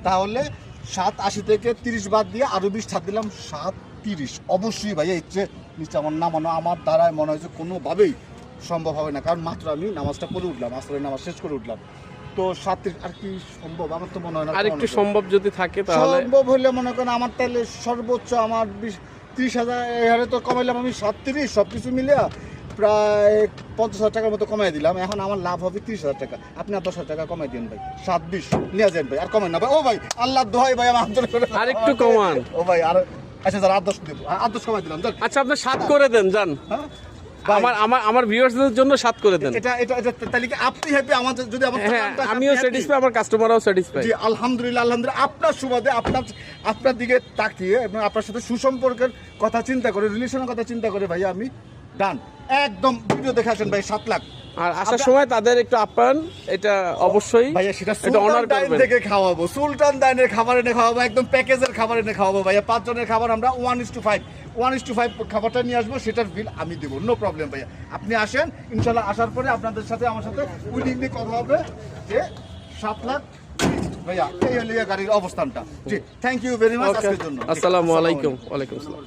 তাহলে 780 থেকে 30 বাদ দিয়ে আরো 20 ছাড় দিলাম 730। অবশ্যই ভাইয়া ইচ্ছে নিচে আমার না মনে আমার দ্বারায় মনে হয় যে কোনোভাবেই সম্ভব হবে না, কারণ মাত্র আমি নামাজটা পড়ে উঠলাম, আসলে নামাজ শেষ করে উঠলাম। তো 730 আর কি সম্ভব? আমার তো মনে হয় না। আর একটু সম্ভব যদি থাকে তাহলে সম্ভব হলে মনে করেন আমার তাহলে সর্বোচ্চ আমার 30,000 হারে তো কমাইলাম আমি 37, সব কিছু মিলে প্রায় 50,000 টাকার মতো কমাই দিলাম। এখন আমার লাভ হবে 30,000 টাকা। আপনি আর 10,000 টাকা কমাই দিন ভাই, 720 নিয়ে যান ভাই, আর কমেন না ভাই। ও ভাই আল্লাহর দোহাই ভাই, আমার আন্দোলন করে আর একটু কমান। ও ভাই আর আচ্ছা স্যার 8-10 দেবো, 8-10 কমাই দিলাম। আচ্ছা আপনি 7 করে দেন যান। হ্যাঁ আমার ভিউয়ার্সদের জন্য 7 করে দেন। এটা তাহলে কি আপনি হ্যাপি? আমাদের যদি আমার হ্যাঁ আমিও স্যাটিসফাই, আমার কাস্টমারও স্যাটিসফাই। জি আলহামদুলিল্লাহ আলহামদুলিল্লাহ। আপনার সুবাদে আপনার দিকে তাকিয়ে এবং আপনার সাথে সুসম্পর্কের কথা চিন্তা করে, রিলেশনের কথা চিন্তা করে ভাই আমি ডান একদম। ভিডিও দেখে আসেন ভাই 7 লাখ। আর আসার সময় তাদের একটু আপ্যায়ন, এটা অবশ্যই ভাইয়া সেটা এটা অনার সুলতান ডাইন করবেন। থেকে খাওয়াবো, সুলতান ডাইনের খাবার এনে খাওয়াবো, একদম প্যাকেজের খাবার এনে খাওয়াবো ভাইয়া। 5 জনের খাবার আমরা 1:5 খাবারটা নিয়ে আসবো, সেটার বিল আমি দেবো, নো প্রবলেম ভাইয়া। আপনি আসেন ইনশাল্লাহ, আসার পরে আপনাদের সাথে আমার সাথে উইলিংলি কথা হবে যে 7 লাখ ভাইয়া। এই হলো গাড়ির অবস্থানটা। জি থ্যাংক ইউ ভেরি মাচ আজকের জন্য। আসসালামু আলাইকুম। ওয়ালাইকুম আসসালাম।